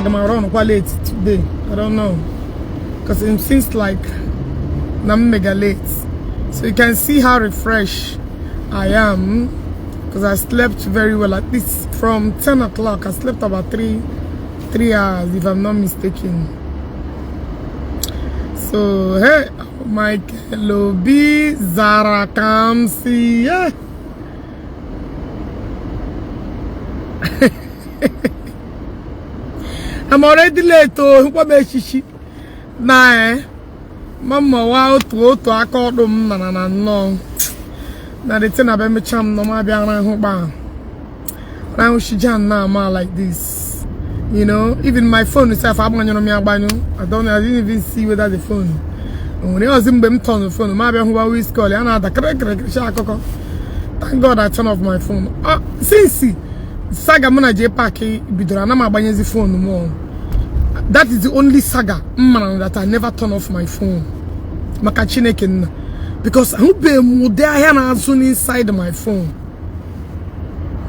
I'm around quite late today. I don't know. Because it seems like I'm mega late. So you can see how refreshed I am. Because I slept very well. At least from 10 o'clock, I slept about 3 hours, if I'm not mistaken. So, hey, Michael Obi, Zara Kamsi, yeah. I'm already late, oh, what makes you? Nah, Mama, wow, to I called them, no. Now the thing about me cham no ma bia na ho ba. Now she jan now ma like this. You know, even my phone itself I don't know, I didn't even see whether the phone. And when I was in them turn the phone, ma bia ho ba we call ya na da crack koko. Thank God I turned off my phone. Since saga mo na Jpac bidora na ma gbanye the phone more. That is the only saga that I never turn off my phone. Maka Chineke. Because I hope they are here inside my phone.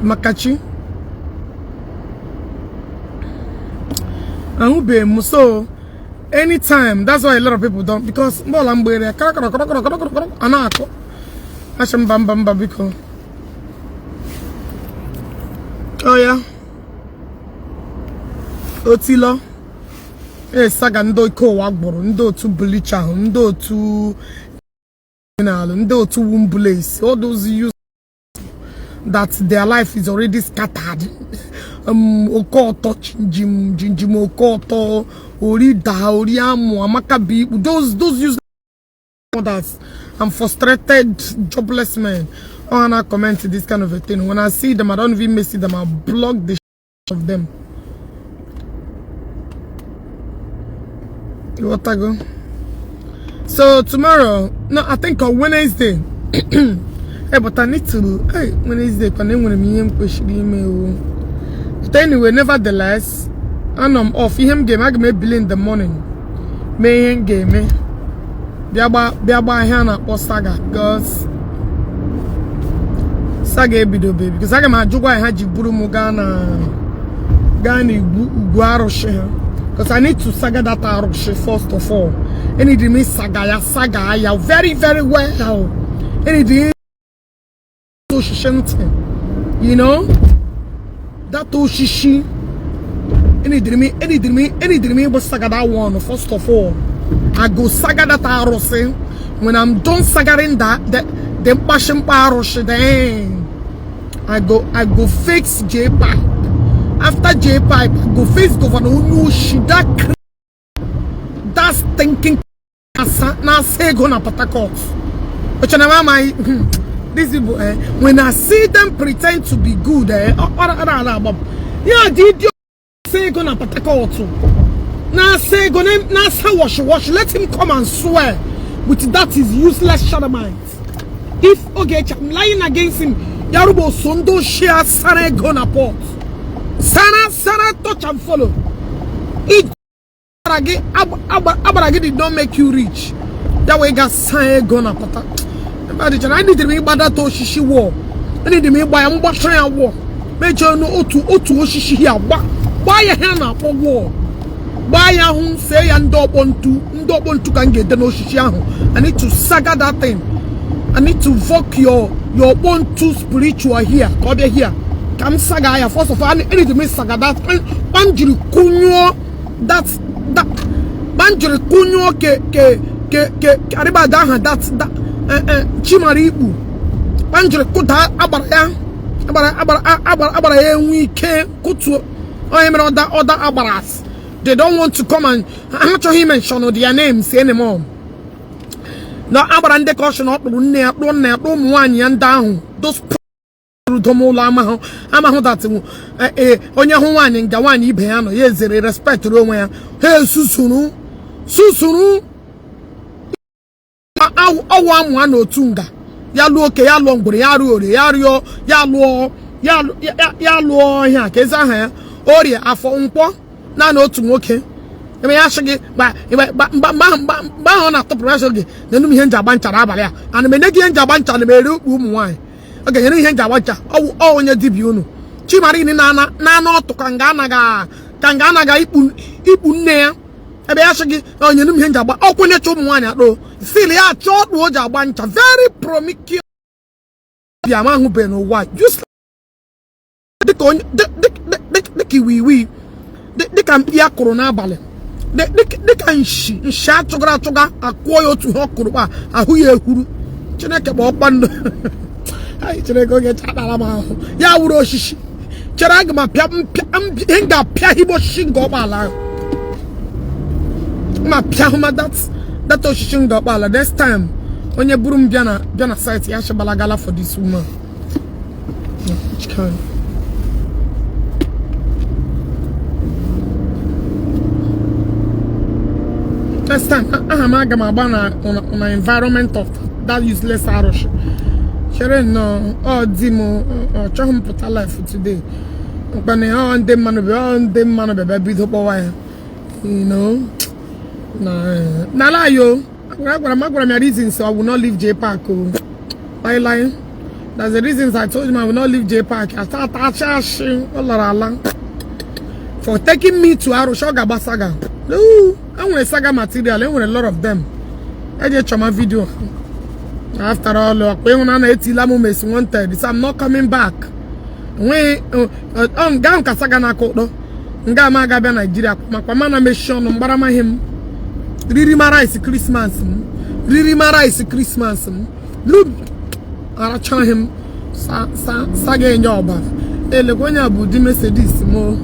Makachi. I hope so anytime. That's why a lot of people don't. Because anako. Asham bam bam babiko. Oh yeah. Otilo. Saga ndo iko wagboro. Ndo tu bleacher. Ndo tu to womb place, all those use that their life is already scattered. Okoto Jim Okoto Orida Oriamu Amakabi, those use that I'm frustrated, jobless men. And I comment this kind of a thing. When I see them, I don't even see them, I block the shit of them. What I go? So tomorrow, no, I think on Wednesday. Hey, but I need to. Hey, Wednesday, can I email? But anyway, nevertheless, and I'm off. Him game, I may bill in the morning. May game me. Biaba Hana or Saga, girls. Saga bido baby, because I got my Jugwa Haji Buru Mugana Gani Guaro Sheha. Because I need to saga that Aroshe first of all. And it means saga very, very well. And it is you know that Oshishi. And it means but saga that one first of all. I go saga that Aroshe. When I'm done sagaring that, the passion Aroshe, then I go fix Jpac. After Jpac, I go face Governor Shida. That's thinking. Now say go na Patakot. But my this people, when I see them pretend to be good, yeah, did you say go na Patakot? Now say go now say wash. Let him come and swear with that is useless shadowmite. If Ogechi, I'm lying against him, Yarubo Sondo share Sare go na port. Sana touch and follow. It Abaragi did not make you rich. That way got Sane gonna pata. I need to make bad to Shishi war. I need to make by a Mbashaya war. Major no Otu Oshishi here. Buy a hand up for war. Buy a home say and don't want to can get the no Shishiaho. I need to saga that thing. I need to voke your own too spiritual here. Come here. Come saga first of all. I need to make saga that Banjiri Kunyo that Banjiri Kunyo ke ariba daha that Chimaribu Banjiri Kuta abara wike kutu other abaras. They don't want to come and I'm not sure he mentioned their names anymore. Now abarande caution up one and down those Amaho that onya ho wan nga wan ibe ano ye zere respect ro nwa he susunu awu amu ano tunga ya lu oke ya lu ngbure ya ru ore ya rio ya lu ya keza ha ori afọ nkwo na na otu nwoke eme ya shigi ba ho na top pressure gi na num ihe nja banchara abale a ana me negi nja banchara na me ru umu nwan. Okay, you know here Jawaja. Oh, onye dibi unu. Chimari ni na otu kanga anaga Kangana ga ipu nne ya. Ebe ya shigi onye num henja gba okwenye cho mwanya do. Feel ya chot wo ja gba ncha very promiscuous. Bia ma hu be no wa. Just the kiwi. The can ya corona bale. The can sha chogra akwoyo tu hokuru ba ahu ye huru. Chineke ba okpando. Ai Chineke ge chadala ma. Ya wuro shishi. Cherag ma pia hinga pia hibo shingo bala. Ma pia huma that shingo bala. This time onye burum biana site ya shabalagala for this woman. Which kind? Next time, I'm on an environment of that useless Irish. Sure, no, oh, Dimo, try to put a life for today. But on them man, baby, you know. Nah, yo, I'm my reasons, so I will not leave Jpac. Why lying? That's the reasons I told him I will not leave Jpac. I start charging for taking me to Arushoga Basaga. No, I want a saga material. I want a lot of them. I just show my video. After all, wanted. I'm not coming back. When Gam Kasagana Kodo, Ngama Gabia Nigeria, Makamana Mission, Barama him. Ririmara is Christmas. Ririmara is Christmas. Look, Aracha him. Saga in your bath. Elegonia Budi Mercedes more.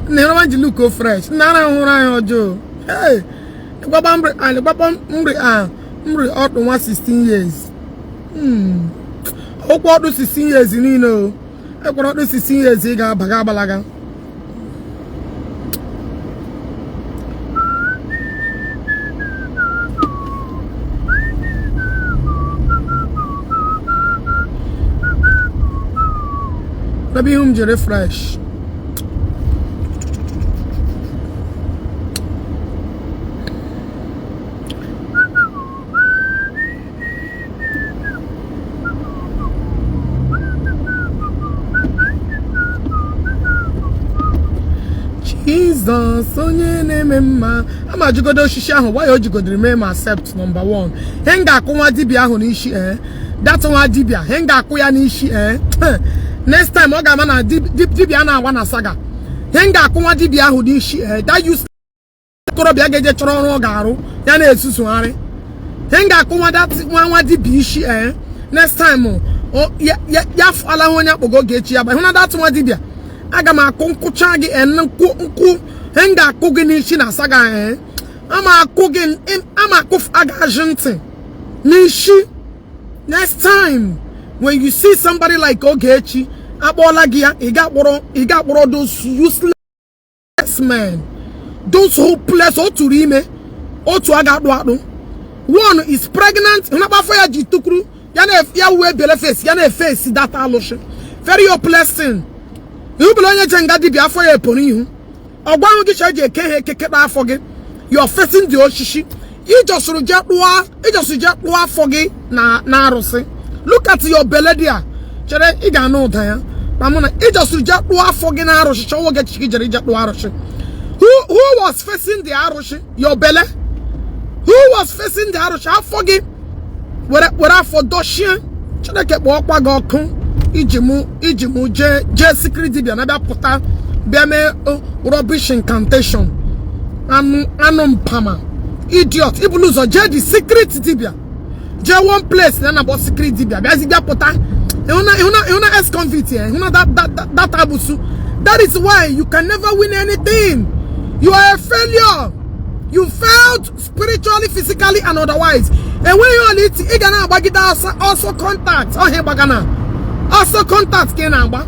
Never want to look fresh. Nana Joe. Hey, Mri out to 16 years. What do 16 years in Nino? I got 16 years. He got Bagabalaga. Maybe him to refresh. Jesus, onye neme mma. Ama jugodo shishi ahụ, why ojugodo remain accept number 1. Henga akụnwa dibia ahụ n'ishi that one dibia, henga akụ ya n'ishi Next time, ọ ga-ama na dibia na-awa na saga. Henga akụnwa dibia ahụ n'ishi that use korobịa ga-eje chọrọ ọrụ ọ ga-arụ ya na-esusugharị. Henga akụnwa that nwa dibia ishi next time ya fala onye akpọgo Ogechi ya ba hụ na that nwa dibia aga m akụ nkụcha gị nkụ henga akụ gị n'ishi na saga ama akụ agaji ntị n'ishi. Next time when you see somebody like Ogechi akpọla gị ya ị ga-akpọrọ those useless men, those hopeless otu ime otu aga akpụ. One is pregnant hụ na kpafọ ya ji tukuru ya wee bele face ya na face that alụshi very hopeless thing. You belong to Jenga dibia for a pony. Or one which I get afọ gị. You're facing the Oshishi. You just reject one foggy na rose. Look at your belly there. Chere, you got no time. Ramona, you just reject one foggy na rose. Show get reject Aroshi. Who was facing the Aroshi? Your belly? Who was facing the Aroshi? How foggy? What for Doshian? Chere kept walk go come. Ijimu je security bia na bia puta bia me rubbish incantation anum pama idiot ibuluzo je the security bia je one place na about security bia bia puta una ex-convict here una that abusu. That is why you can never win anything. You are a failure. You failed spiritually, physically and otherwise. And when you are lit igana bagida also contact also contact Kenamba.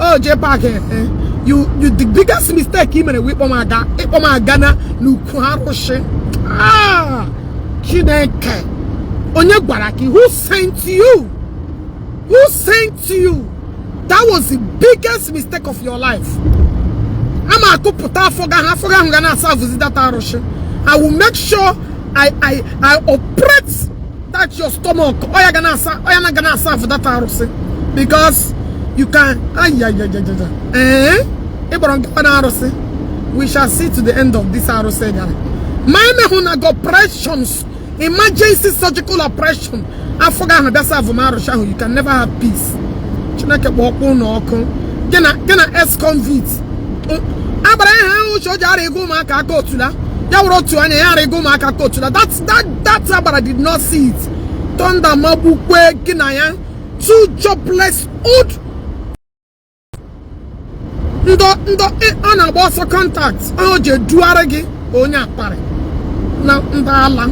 Oh, Jpac, you the biggest mistake him and whip on my Ghana, Nukuharoshe. Ah, Chineke. Onye Baraki, who sent you? Who sent you? That was the biggest mistake of your life. I'm a kuputa I will make sure I operate touch your stomach. Oh, you're not gonna serve that arose. Because you can. We shall see to the end of this arose. My got oppressions, emergency surgical operation. I forgot how that's you can never have peace. Gonna ex-convict. That's but I did not see it. Thunder Mabukwe Ginaya, 2 jobless old Ndo contacts. Oje Duaregi Onya Pare. Now Ndala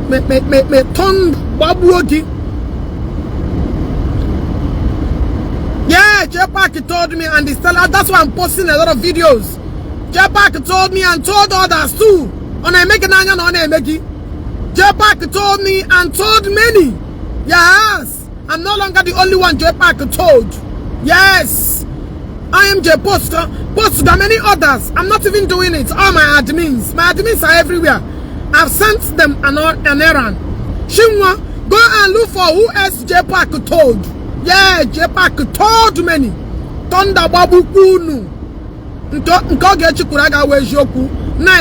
me ton Babuogi. Yeah, Jpac told me and that's why I'm posting a lot of videos. Jpac told me and told others too. On a make an on a make Jpac told me and told many. Yes, I'm no longer the only one Jpac told. Yes, I am Jpac. Post there are many others. I'm not even doing it. All my admins are everywhere. I've sent them an errand. Shinwa, go and look for who else Jpac told. Yeah, Jpac told many. Thunder Babu Kunu. Now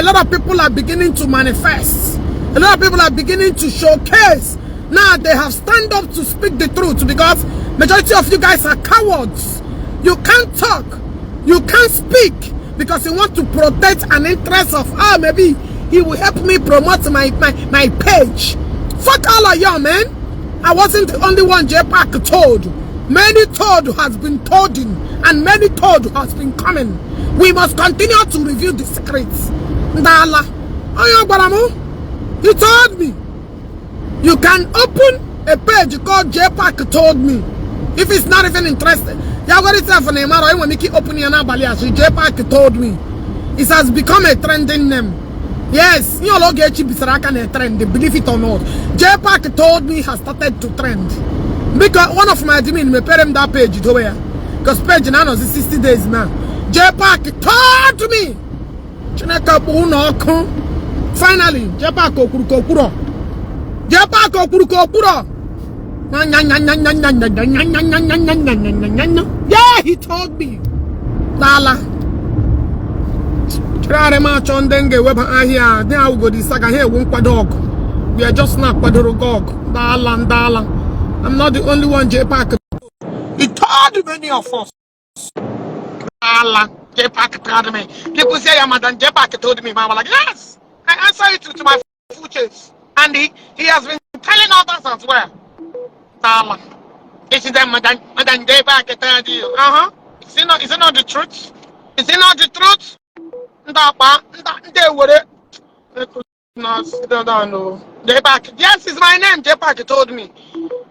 a lot of people are beginning to manifest. A lot of people are beginning to showcase. Now they have stand up to speak the truth because majority of you guys are cowards. You can't talk. You can't speak because you want to protect an interest of maybe he will help me promote my page. Fuck all of y'all, man. I wasn't the only one Jpac told. Many told has been told and many told has been coming. We must continue to review the secrets. Ndala. He told me. You can open a page called Jpac told me. If it's not even interested. Jpac told me. It has become a trending name. Yes, you know, Ogechi Okeke trend, believe it or not. Jpac told me has started to trend. Because one of my admin may pay him that page to where? Because page now is 60 days now. Jpac told me. Finally, Jpac Okuro. Jpac Okuro. Yeah, he told me. Lala. We are just not Padorogog. Dala. I'm not the only one Jpac. He told many of us. Jpac told me. People say Madam Jpac told me. I'm like, yes, I answer it to my futures. And he has been telling others as well. Dala. Is it Madam Jpac told you? Is it not the truth? Is it not the truth? Jpac. Yes, it's my name. Jpac told me.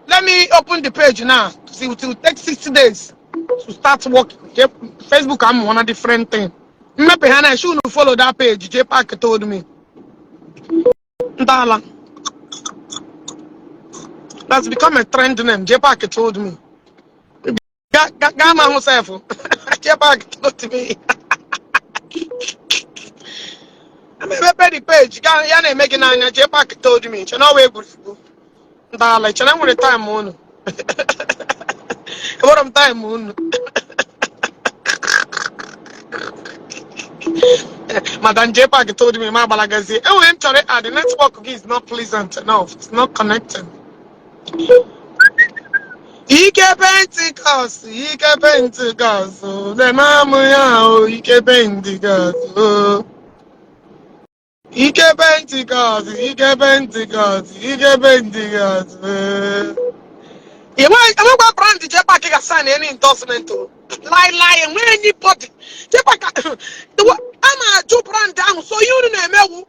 Let me open the page now. See, it will take 60 days to start working. Facebook, I'm one of different thing. Maybe I shouldn't follow that page. Jpac told me. That's become a trend name. Jpac told me. Gama himself. Jpac told me. I mean, the page. Yana making a Jpac told me. You know where good. Like, you know time on. What am time on? Madam Jpac told me, my balagazi. Oh, I'm sorry, the network is not pleasant enough. It's not connecting. Ike Pentecost. The Mamuya, Ike Pentecost. Ike Pentecost. I'm not brand the Jpac can sign any endorsement to lie and when anybody Jpac I'm a two brand down so you know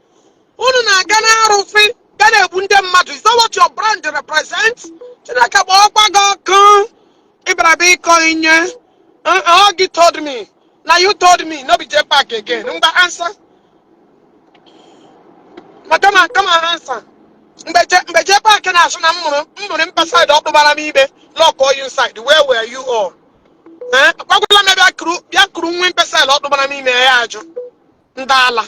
Gana Rofi Gana Bundem Matu. Is that what your brand represents? Ibrabi Coin you told me. Now you told me no be Jpac again. Answer. Madam, come on, answer. Jpac can answer. I'm inside the Baramibe. Lock all you inside. Where were you all? Maybe I crew win per cell of the Barami. Ndala.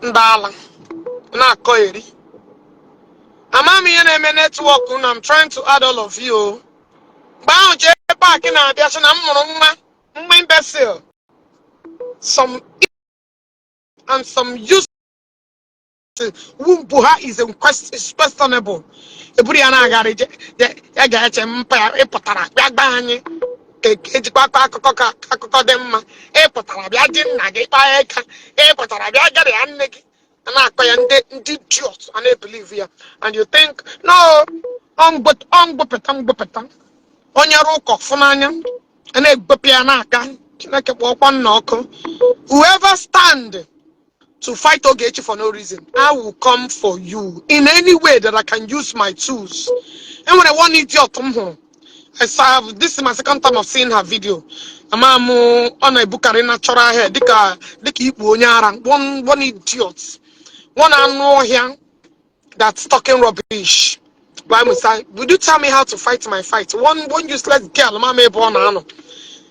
Ndala. Na koiri. Amami ene network and I'm trying to add all of you. Bound Jpac in a bias and I'm imbecile. Some and some use Wumpuha is questionable. A Buriana garage, I get a potara, Bagani, Kaka dem, a potara, Biagin, Nageta, a potara, Biagari, and I did jot, and I believe here. And you think, no, but on Onyaroko Funanya, and a Bapianaka, like a one knock. Whoever stand to fight Ogechi for no reason, I will come for you in any way that I can use my tools. And when I want idiot come home, I saw this is my second time of seeing her video. I'm on a book arena chora here. Dika one idiot. One I know here that's talking rubbish. Why must I? Would you tell me how to fight my fight? One useless girl, mama born ano.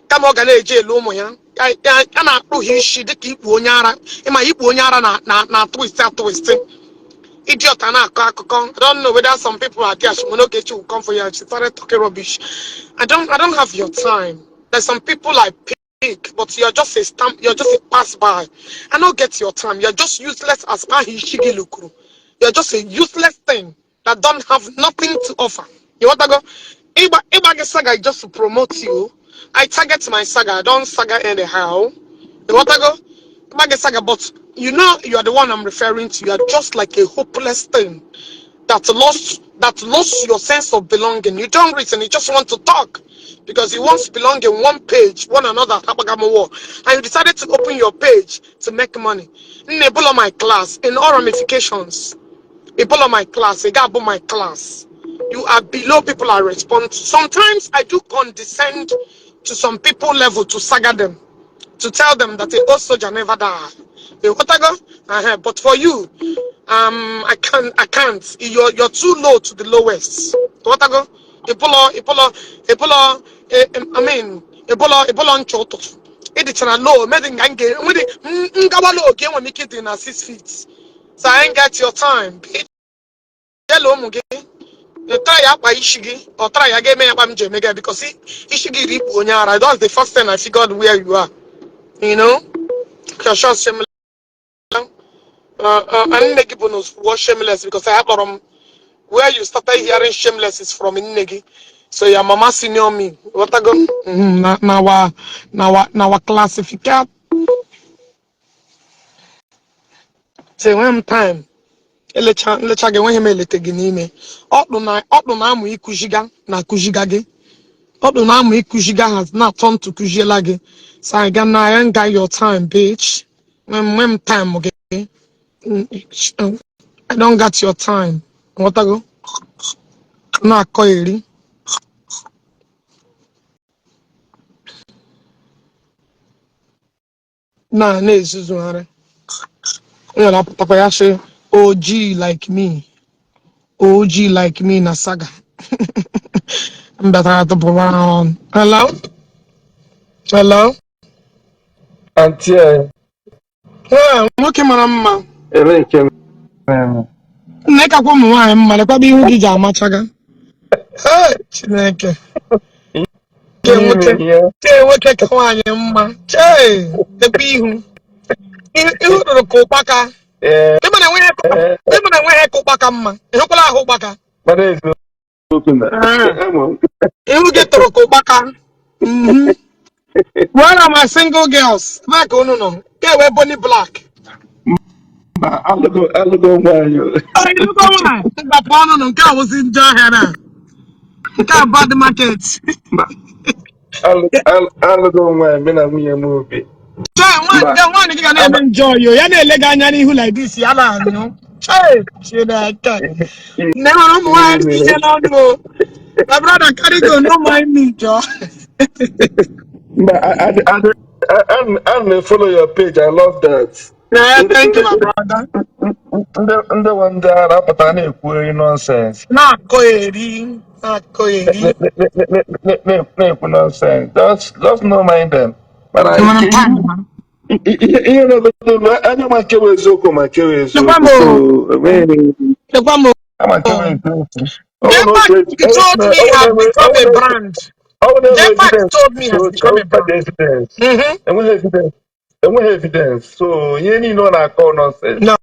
Come on, Gane Lomo ya. I not know his shit. The keep Wonyara. In my Wonyara na twisting. Idiot and I don't know whether some people are there. She will not get you come for you. She started talking rubbish. I don't have your time. There's some people I pick, but you're just a stamp. You're just a pass by. I don't get your time. You're just useless as Mahishigilukru. You're just a useless thing that don't have nothing to offer. You want to go? Iba saga is just to promote you. I target my saga. I don't saga anyhow. You want to go? Iba saga, but you know you are the one I'm referring to. You are just like a hopeless thing that lost your sense of belonging. You don't reason. You just want to talk because you want to belong in one page, one another. And you decided to open your page to make money. In my class, in all ramifications. People of my class, a gap of my class. You are below people I respond to. Sometimes I do condescend to some people level to saga them, to tell them that a old soldier never die. But for you, I can't. You're too low to the lowest. What I go? I mean, Ebola on choto. It's a low, medding gange, with it, Ngabalo, game when you kid in 6 feet. So I ain't got your time. Hello, Mugi. You try up by Ishigi or try again mega because Ishigi rip Onyara. That's the first thing I figured where you are. You know? Because shameless. I didn't make bonus was shameless because I have where you started hearing shameless is from Inegi. So your mama senior me. What I go? Now classificate. Say one time. Elecha ge nwe heme elete gị n'ime ọkpụ na amụ ikuziga na kuziga gị ọkpụ na amụ ikuziga has not turned to kuziela gị so I ain't got your time bitch when time gị I don't got your time what I go na akọ eri na-ezuzugharị onye na-apụtakwa ya sị OG like me na saga. I'm better to around. Hello? Auntie, Yeah, nwoke mara mma. Ereke, Nneka kwa ụmụ nwaanyị mma, lekwa bụ ihu gị ji amachaga. Hey, Chineke. Ke nwoke ka nwaanyị mma. Chee, lekwa ihu. Ihu rụrụ ka ụkpaka. Ịma na enweghị ka ụkpaka mma. Ịhụkwala ahụ ụkpaka. Ihu gị tụrụ ka ụkpaka. Where are my single girls? Black unu nọ. Ke wee Bonnie Black. I'll go by you. Ịlụgo nwaanyị. Mgbapụ ọnụ nọ nke a wụzi njọ ahịa na. Nke a bad market. I'll go by me na nwunye m obi. Nwaanyị gị ga na-eme njọ yo. Ya na-ele gị anya n'ihu like this. Ya na-anyụ. Chineke. Never ụmụ nwaanyị dị ije n'ọnụ o. My brother carry go, no mind me, Joe. I may follow your page. I love that. Yeah, thank you, my brother. The one that I na-ekwu nonsense. Not coeri. Na-ekwu nonsense. Just no mind them. But ihe na-egote anya ma nke bụ eziokwu ma nke bụ eziokwu so ama nke bụ eziokwu Jpac told me has become a brand. Jpac told me has become a brand. enweghị evidence so ihe niile ọ na-akọ nonsense. No.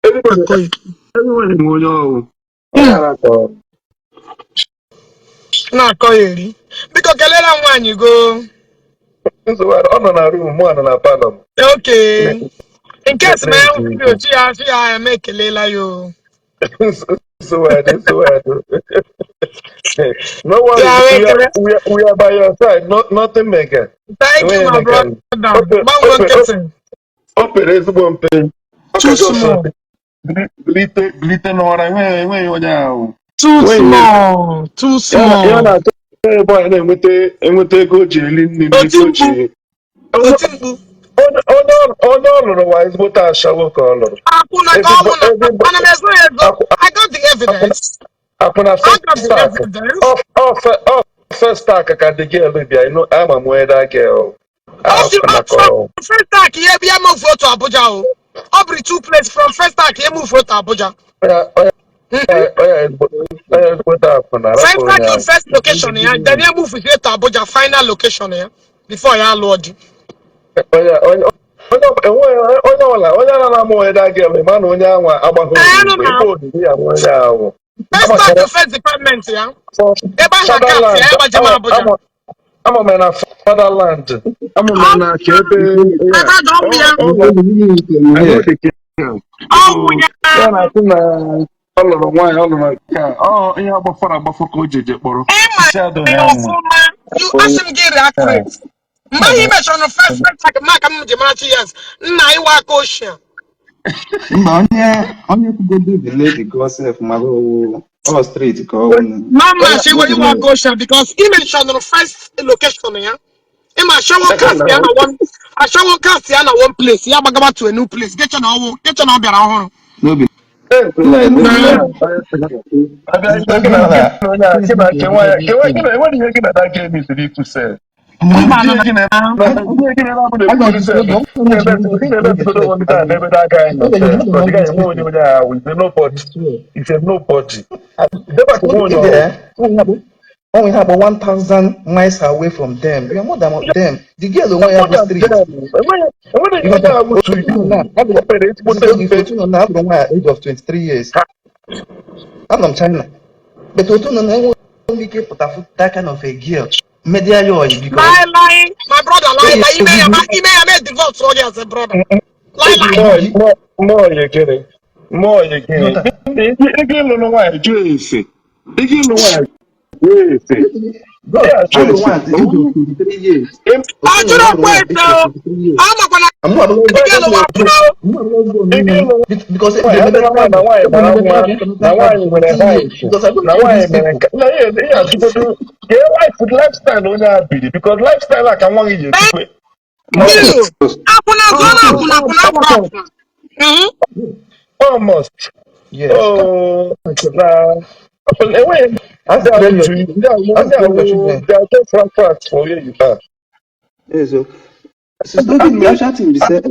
Everybody nwe onye ọwụ na-akọ ya eri biko kelela nwaanyị go ọ nọ na room mụ nọ na palọ. Okay. In case na ya nwere ochi ya asị ya eme ekelela yo. So no worries, we are by your side. Nothing mega. Thank you, my brother. Open ezigbo mpe. Too small. Glite n'ọra enweghị onye ahụ. Too small. Ya na-atụ ebe anyị na-enweta ego o ji eli nri n'ike onye ọ lụrụ wa ezigbote ashawo ka ọ lụrụ. I got the evidence. Akwụna first stack ka the girl bịa ama m where that girl. First stack here be move to Abuja o. Every 2 places from first stack here move to Abuja. First stack your first location here, then you move here to Abuja final location here before you load. onye na-amụ weda girl ma na onye anwa agbahụ First start the first department, yeah. I'm a na fatherland. I'm a na kebe. Ihe agbafara agbafọ ka o jeje kpọrọ. You ask him get accurate. He mentioned the first like Mark yes. Nna iwa ko share. Onye kugodo the lady gossip mago all street ko. Mama, she will you go share because he mentioned the first location here. He ma show cast here one. I show cast here one place. Ya bagaba to a new place. Get you now be around. No be. When we have 1,000 miles away from them, we are more than them. The girl who have the street. Age of 23 years. I'm from China. But we don't only get that kind of a girl. Media because my brother lie. He may have divorce so as a brother. Lie. More you kidding. Again, no why Joyce. Again, no why. Yes. Yeah, I'm the one the age of 23 years. I do not wait now. I'm not going to because lifestyle like I want you almost. Yes. Oh, anyway, I for you. Yes, so we are chatting. We said,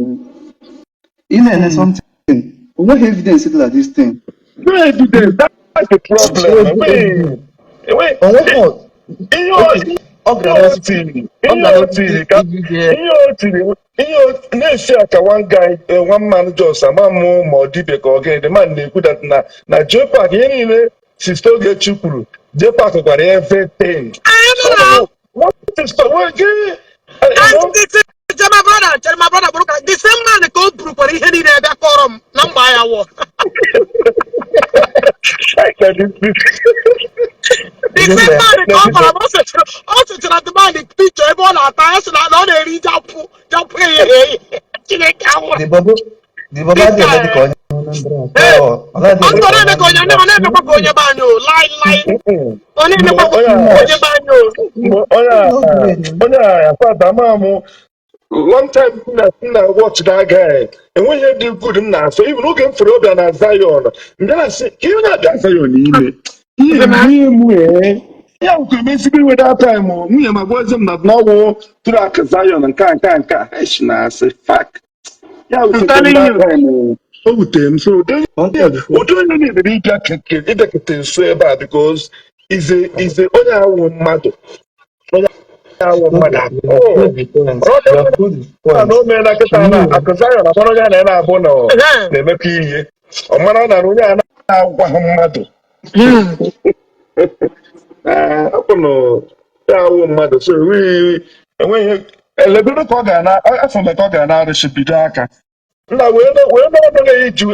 something. What evidence is like this thing? No evidence. That's the problem. Wait. One guy, one man just a man more deep again. The man they could that na Jpac anyway. She still get chukuru. Jpac got everything. So what is the word? Tell my brother, the same man go through for he need a forum. Number I walk. The same man go for also to the man the picture everyone attires and I know they jump. The Baba medical. One time I watched that guy, and when you do good enough, so even looking for Obi and Zion, and then I say, can you not get Zion? Yeah, we can basically with that time, me and my boys not know to that Zion and can't. I say, fuck. Yeah, we I'm took them telling that you. time. Oh, with them. So Don't tell the we don't really need to get so bad because is a only our mother. Only our mother. Oh, good with points. brother, You are good with no points. man, I To can me, because I am a one guy and I born no. They make you. Oh man, I know ya na our mother. I don't know. Our mother. So we when elegodo ka ọ ga na afọ maka ọ ga na arụshibido aka na wee na eju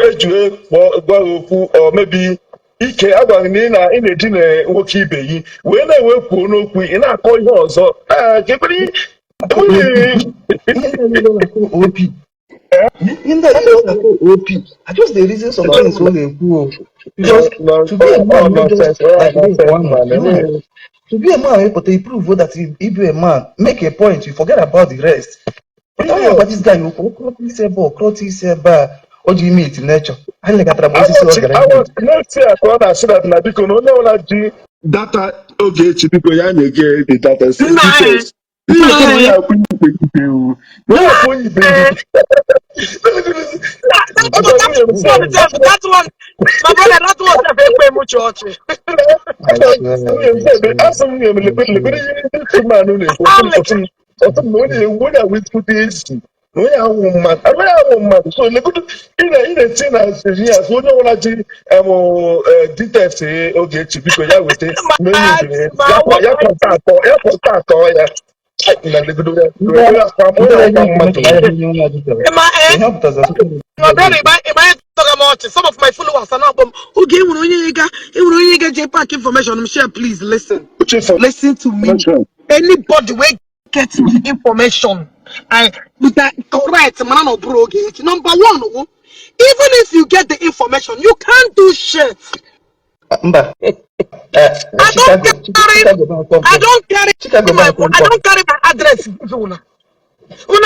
gwa okwu ọ mebi ike agwaghị na ị na-edina nwoke ibe gị wee na-ewepụ n'okwu ị na-akọ ihe ọzọ ihe na-eme na OP. Ihe ndị anyị na-akọ OP. I just the reason some things ọ na-ekwu because to be a man not just like this one. No. To be a man, but they prove that if you're a man, make a point, you forget about the rest. But talking about this guy, you what do you mean in nature? I like that I was next year ka ọ na-asị that na biko na onye ọbụla ji data Ogechi biko ya na-ege the data details ihe ya akwụ ikpe ikpe ewu na ya akwụ onye ibe ndị That one, my brother, that was a very much church. I swear, asị m lebere ihe ndị tumanụ na-ekwu ọtụm na onye awụpụ dị ezi na onye awụ mmadụ agaghị awụ mmadụ so legodo ị na-eti na ya so onye ọbụla ji details Ogechi biko ya weta menye ibiri ya kọnta atọ ya na legodo ya onye akwa mmadụ My brother, if I talk about some of my followers are not okay. When you get Jpac information, I'm sure. Please listen. Listen to me. Anybody will get my information. I with that correct man or bro. Number one, even if you get the information, you can't do shit. I don't carry my address. When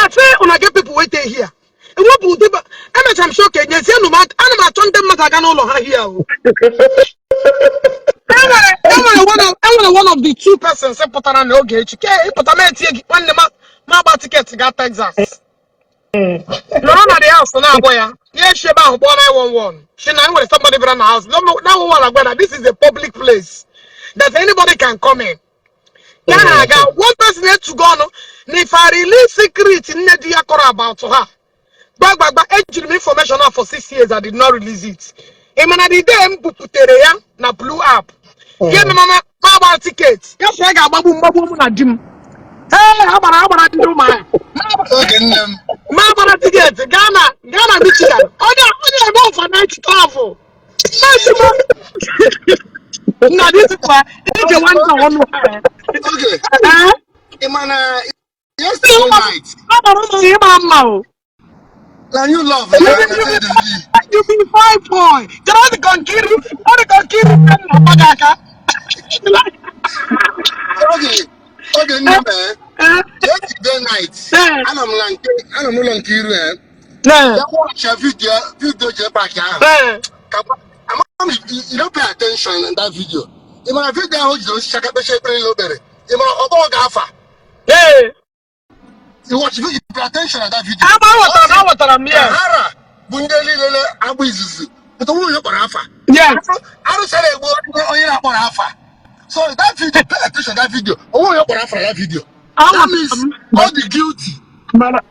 I get people waiting here. And what would they? I'm sure can you say no matter? I'm turn them matter can all here. I'm one of the two persons. Put on Ogechi. Okay, but I'm take one my ticket got Texas. No, not the house now, boy. Yes, she about 1911. She now with somebody from the house. No, this is a public place that anybody can come in. Yeah, I got one person here to go. No, if I release secret in the about her. But information out for 6 years. I did not release it. And when I did them, putereya na blew up. Yeah, mama, about tickets. Yeah, I got babu na dim. Hey, how about do my? Mama tickets. Ghana, Michigan. Oh, go for night travel. Now this is why it's one. Okay. Yesterday night. Now you love it. You be 5 boy. Can I kill you? Okay, no man. Yesterday night, and I'm like here. That watch a video Jpac. You don't pay attention in that video. You might video how you shake up the shape a little bit. You might about Gafa. Hey. You watch video, pay attention at that video. I'm here. Hara, Bundeli, Abuizu. But the woman you're Rafa. Yeah. I don't say a word on your Rafa. So that video, pay attention to that video. Oh, you're Rafa, that video. That means all the guilty. That's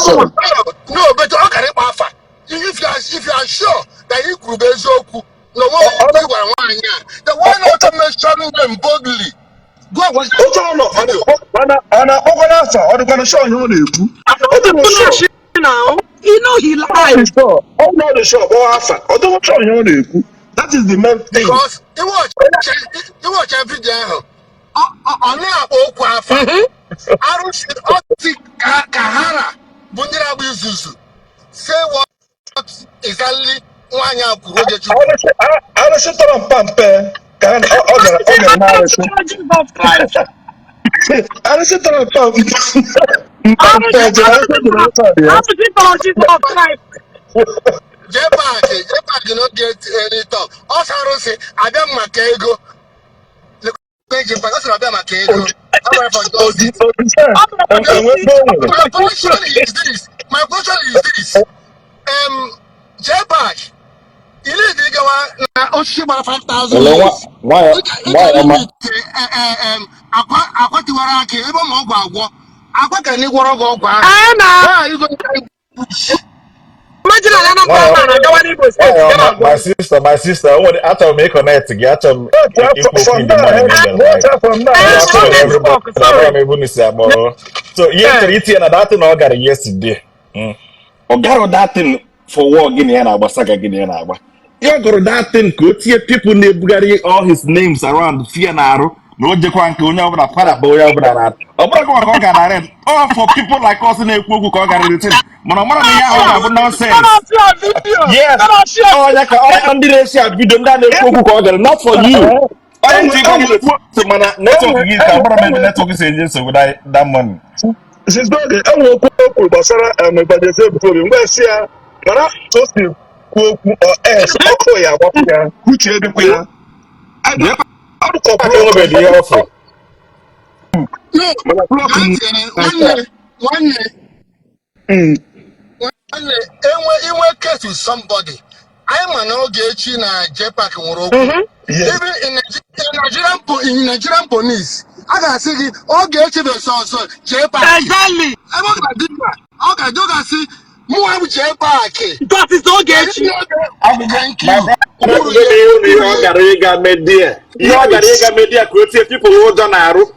all. No, but okay, Rafa. If you are sure that you could be so cool, no one you are one year. The one not to mention them boldly. Go and watch that video. Now, you know he lied. That is the main thing. Because you watch every day. On our Okwafa. I don't see Oti Kahara. Bundira Bizuzu. Say what exactly one year Ogechi Okeke. I was on Pampe. Can Jpac did not get any talk. Also, I don't say, I don't make ego. Jpac, also I don't make ego. All right, for justice. My question is this. My question is this. Jpac. You need to go na Oshima 5,000 years. Why am Akwatiwaraki, even Mogwa. Akwakani Warago. Why are you going to push? Imagine I don't my sister, I told me connect to get them from so yesterday and that thing I got yesterday. I got that thing for war Guinea and Abasaga Guinea and Aba. You got that thing good here people name all his names around Fianaro. No Japan Kunya over a Paraboya over that. Oh, for people like us in a Kuku Kogan. Monomara nonsense. Yes. Oh, like Andrea video done not for you. I don't think network is camera network is agents with that money. Since the Oku Basara and my body said before we were here, but I told you or else Okoya, which is the way. I don't One case with somebody. I'm an Ogechi na Jpac Morocco. Even in Nigerian police, I can say Ogechi the so Jpac. Exactly. I'm not gonna do that. Okay, do I see more Jpac? That is Ogechi. Thank you. People who don't know.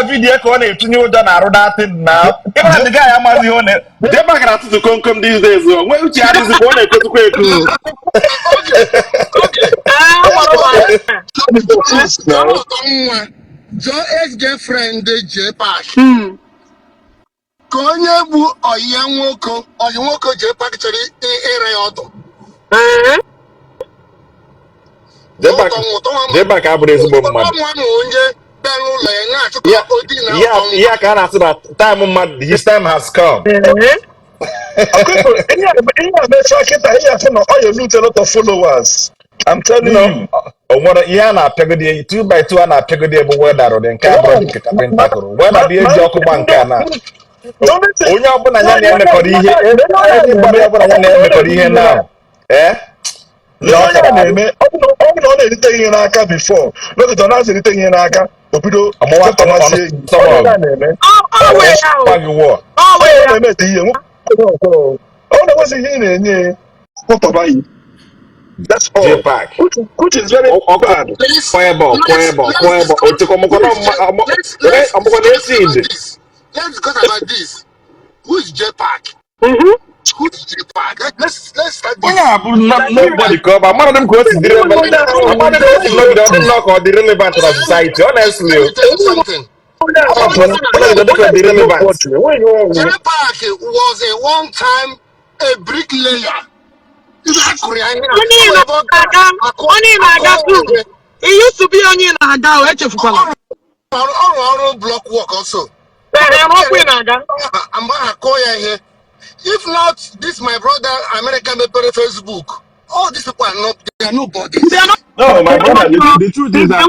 Video calling to new done that thing now. Even the guy I'm on it. Jpac got to come these days. When you chat is the one that goes Okay. Your ex-girlfriend Jpac. Konye bu oyenwoko Jpac chori ere auto. Jpac abụrụ ezigbo mmadụ. Yeah, can answer that. Time mmadụ, his time has come. Make sure you lose a lot of followers. I'm telling you. Yeah, na pegodi 2 by 2 na pegodi ebe weather dị nke abụọ dị kapịnta kụrụ. Weather dị eji ọkụ gba nke na. Onye ọbụla ya na-emekọrọ ihe, everybody ọbụla ya na-emekọrọ ihe now. na-eme ọ bụ na ọ na-erite ihe n'aka before n'oge ọ na-erite ihe n'aka obido ọmụwatọmasị na-eme na-emete ihe ọ na-enwezi ihe ị na-enye ụtọba yi. That's all. Jpac. Which is very bad. Let's talk about this. Who is Jpac? Who's Jpac? Let's start this. Nobody come. I'm one of them go to the relevant to the society. Honestly, Jpac was a one-time a bricklayer. He used to be on in a block work also. If not, this my brother American paper Facebook. All these people are not, they are nobody. No, my brother, the truth is that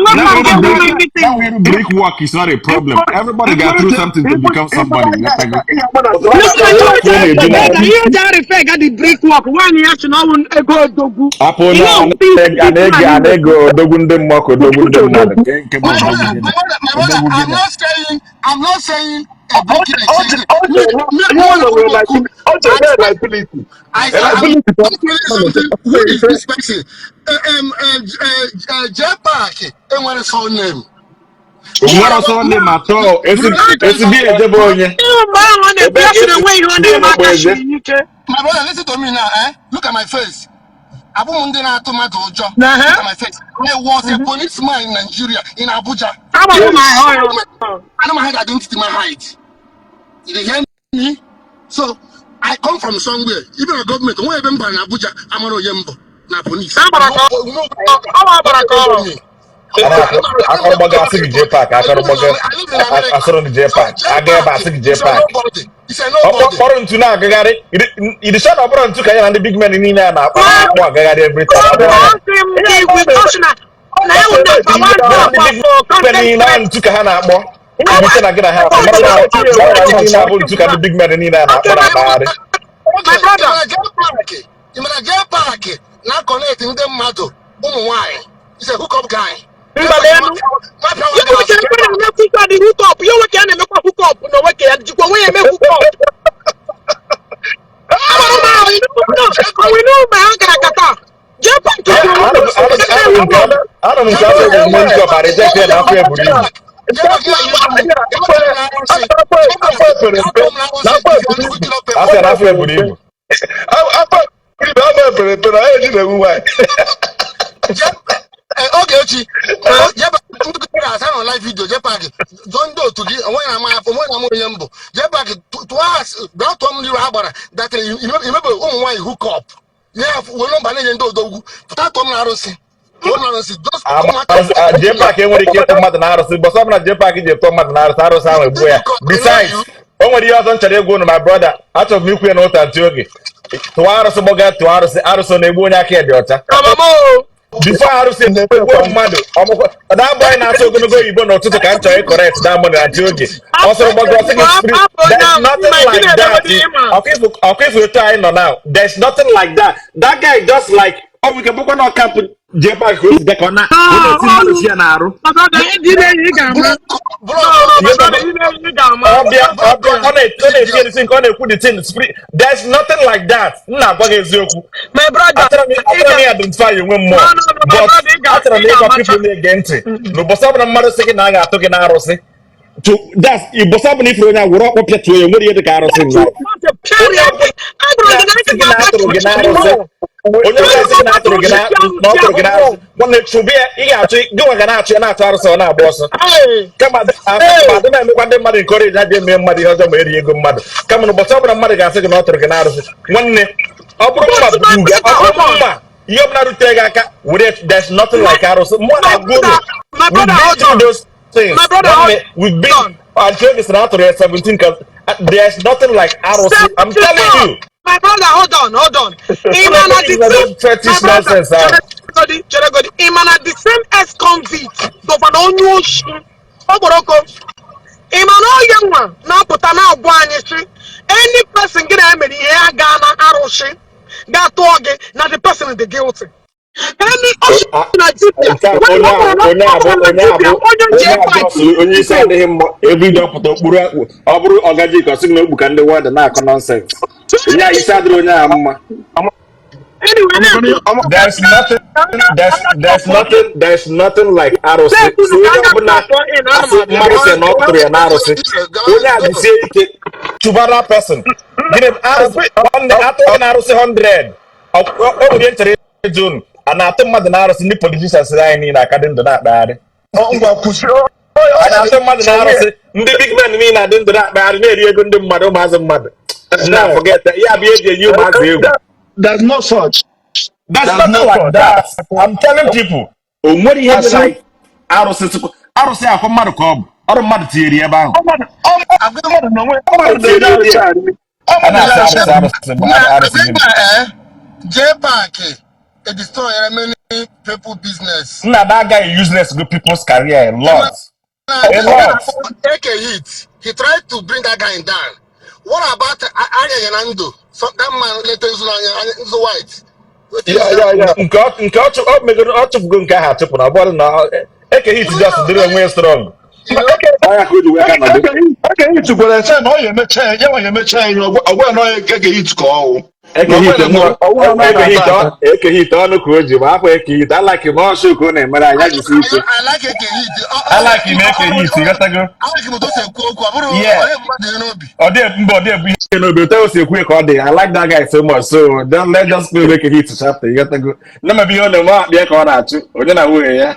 brick work is not a problem. Everybody got through something to become somebody. You got the brick work. One you should not go dogu. I'm not saying who is this person? Jpac, and what is her name? What is her name at all? It's be a devil. My brother, listen to me now, Look at my face. Look at my face. There was a policeman in Nigeria, in Abuja. I don't mind identity, my height. You hear me? So I come from somewhere. Even a government, when I've been in Abuja, I'm on Yembo. Na police. I ndị big men niile ahụ ntu ka ha na-akpọ ibute na gị na ha mara na ndị niile abụ ntu ka ndị big men niile a na-akpọ na-akpagharị Jpac na-akọnekt ndị mmadụ ụmụ nwaanyị ise hookup guy. Anọ m nke afọ eburu nke ọbara ejekte na afọ eburu ibu afọ na afọ eburu ibu Ogechi live video Jpac don't do to give when I'm onye mbụ Jpac twice don't tell me ha gbara that you remember ụmụ nwaanyị hook up yeah we no bana nye ndị odogwu pụta tọm na arụsị Jpac enwere ike ịtụ mmadụ na arụsị bọsọ ọbụla Jpac ji etụ mmadụ na arụsị ahụ egbuo ya besides o nwere ihe ọzọ nchọrọ egwu unu my brother achọrọ m ikwu ya n'otu antị oge tụọ arụsị gboga tụọ arụsị na-egbu onye aka ya dị ọcha bifo arụsị egbuo mmadụ na-abụ anyị na-asụ ogologo oyibo n'ụtụtụ ka m chọrọ ịkọrekt damond na antị oge ọ sọrọ gboga ọsị gị sprit there's nothing like that ọkụ ifu etu anyị nọ now there's nothing like that that guy just like ọ bụ ike bụkwa na ọkampụ Jpac ka o si deka ọ na-eti mmadụ si ya na-arụ ọ na-eti edisi nke ọ na-ekwu the thing there's nothing like that m na-agwa gị eziokwu achọrọ m identify onwe mmụọ but achọrọ m ịgwa people na-ege ntị n'ụbọchị ọbụla mmadụ sị gị na a ga-atụ gị n'arụsị ụbọchị ọbụla ifere onye agwụrụ ọkpọ pịatuo ya nwere ihe dị ka arụsị onye ọbụla na-atụrụ gị n'arụsị nwanne chụbụ ya ị ga-achụ gị nwa ga na-achụ ya na-atụ arụsị ọ na-agba ọsọ kama adị na-emekwa ndị mmadụ nkọreji ha ji eme mmadụ ihe ọjọọ ma eri ego mmadụ kama na ụbọchị ọbụla mmadụ ga-asị gị na ọ tụrụ gị n'arụsị nwanne ọ bụrụ mma ihe ọbụla rutere gị aka were there's nothing like arụsị mmụọ na-agwa unu we've been through those things we've been until this now to 17 because there's nothing like arrows. I'm telling you. My brother, hold on. Imana the same ex-convict. Governor Onyushi. Oboroko. Imana Oyenwa. Now put an outguanishi. Any person get a many here Ghana Aroshi. That organ. Now the person is the guilty. Any onye isi adịghị mma ebido ọpụta okpuru akpụ ọ bụrụ Ogechi ka ọ sị na ogbu ka ndị wada na-akọ nọnsens onye a isi adịrị onye a mma there's nothing like arụsị so onye ọbụla mmadụ sị na ọ tụrụ ya na arụsị onye a jisie ike chụbara person gịnị arụsị nwanne atụghị na arụsị 100 o nwere nchere zone a na-atụ mmadụ na arụsị ndị politicians anyị niile aka dị ndụ na-akpagharị a na-atụ mmadụ na arụsị ndị big men niile adị ndụ na-akpagharị na-eri ego ndị mmadụ ụmụazị mmadụ na-forget ya bụ eji enye ụmụazị egwu There's no such. That's nothing like that. I'm telling people o nwere ihe dị like arụsị arụsị akwa mmadụ ka ọ bụ ọrụ mmadụ tinyere ebe ahụ Jpac it destroy many people business. Nah, that guy is useless to people's career a lot. Take a hit. He tried to bring that guy down. What about Ayanando? So that man later is white. Yeah. Nke ọ megoro ọ chụpụgo nke ahụ achụpụ na ọ bụrụ na eke hit just dịrị onwe strong. Eke hit gwara ese na ọ ya emecha ya nwa ya emecha ya ọgwa na ọ eke hit ka ọwụ. Eke hit ọnụ ka o ji ma afọ eke hit alaki ma ọsụ ka ọ na-emere anya jisi ike. I like eke hit. Alaki na eke hit ghọtago. I like him to say okwu ọ bụrụ ọ dị ebu ihe n'obi otu o si ekwu ka ọ dị. I like that guy so much so let's just play eke hit chapter ghọtago. Na mebe ihe ọ na-eme akpịa ka ọ na-achụ onye na nwunye ya.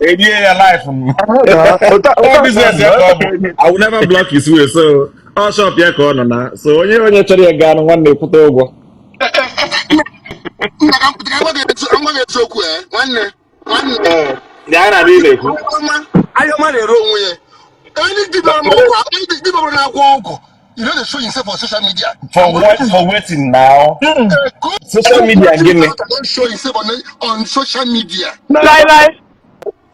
Erie ya life. All business ya ka ọ bụ. I will never block his way so ọ shop ya ka ọ nọ na so onye chọrọ ya gaa nwanne ekwute ụgwọ ya na adịghị na-ekwu ayọma na-ere onwe ya ndị dibịa na-agwọ ọgwụ You know they show himself on social media. For what? For waiting now? Social media again. Don't show himself on social media. Lie.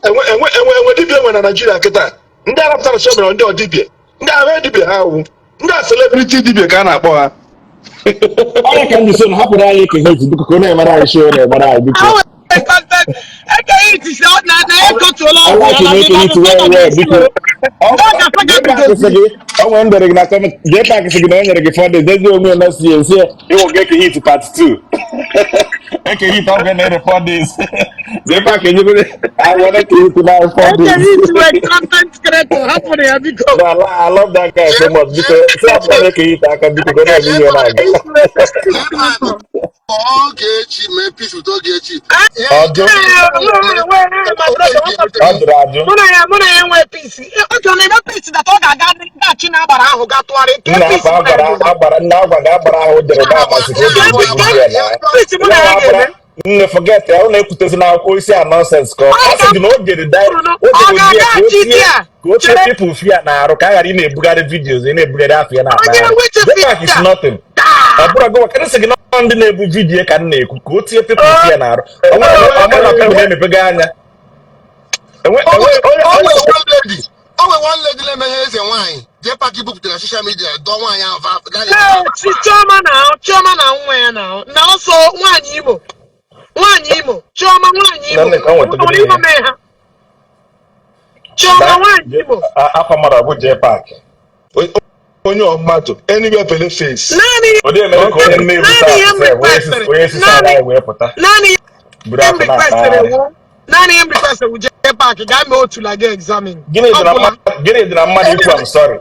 enwe dibia nwe na Nigeria kịta ndị arapụtara chọbara ndị ọdibia ndị ahụ dibia ha wụ ndị a celebrity dibia ka a na-akpọ ha Onye ka ndị so na hapụrụ anyị ka ha biko ka ọ na-emere anyị show na-emere anyị biko. Onwe ndere gị na comment Jpac sị gị na o nyere gị 4 days dezi onwe na si esi ịwụ ga-eke hit part 2 eke hit ọ ga na 4 days Jpac enyegoro I want to hit na 4 days. I love that guy so much because say I'm gonna eke hit aka biko go na eme ihe na-aga. Ogechi mee peace with Ogechi. Ọdụ ajụ. Mụ na ya nwee peace. Oge ọ na-eme peace that ọ ga-aga na agbara ahụ ga tụgharị nke peace agbara ahụ jere ga amasị ka o jere nne forget ya ọ na-ekwutezi n'akwụkwọ isi a nonsense ka ọ sị gị na o jere ka o tie people fear na arụ ka a ghara ị na-ebugharị videos ị na-ebugharị afọ ya na Jpac is nothing. Ọ bụrụ gị wakana sị gị na ndị na-ebu vidiyo ka m na-ekwu ka o tie people fear na arụ ọmara people na-emepega anya. Onwe one lady na-emeghe eze nwaanyị Jpac bupụtara social media dọọ nwaanyị ahụ Chioma na nwa ya na ọsọ nwaanyị Imo Chioma nwaanyị Imo Chioma nwaanyị Imo afọ mmadụ ọ bụ Jpac onye ọmmadụ anywhere pele face naanị ihe m request Jpac ga mee otu la gị examine. Gịnị dị na mmadụ ikwu I'm sorry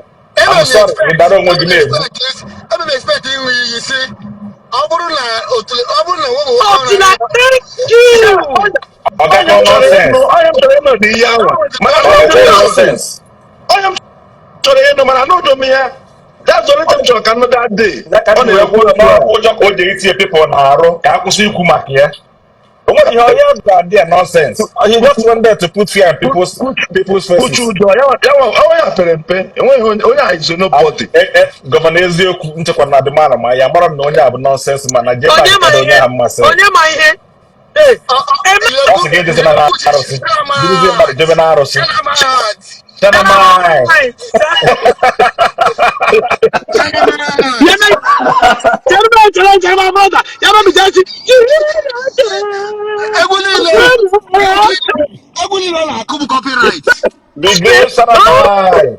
ịdara onwe gị na-egbu ebe m expect inwe iyi isi ọ bụrụ na ọ gaghị nonsense onye m chọrọ ịnụ mana n'odo m ya that's the only time chọrọ ka another day ọ na-ekwu ụjọ ka o jere itinye people na-arụ ka a kwụsị ikwu maka ya. Only your idea nonsense. He just went there to put fear in people's faces. Governor Ezioku nchekwa na the man ma ya mara na onye abụ nonsense man na Jpac ka onye ha mmasị. Onye ma ihe. Ọ sị ga-eje na arụsị. Dịrịzie mmadụ jebe na arụsị. copyright. The great Sanamai.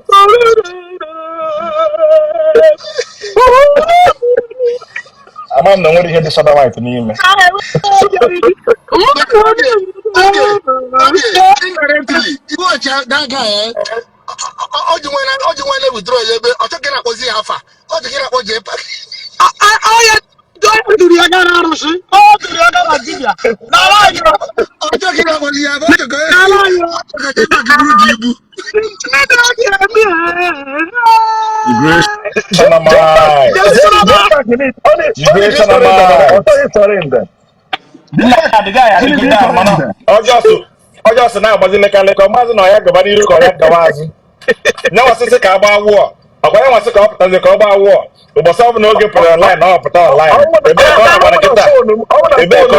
I'm not going to hear the Sanamai to me. You watch that guy. Oh, you want to withdraw your bill? I'll take it up with the alpha. I'll take it up with Jpac. Don't do the other. Oh, to the other Nigeria. I'll take it up with the Ọjọ́ sị na-agbazi lekaleka ọmazị na ọya gaba n'iru ka ọya gawa azụ nye nwasịsị ka agba wụọ ọkwa ya nwasị ka ọ pụtazi ka ọ gbaa wụọ ụbọchị ọ bụ na oge pụrụ online na ọ pụta online ebe ka ọ na-agbara kịta ebe ka ọ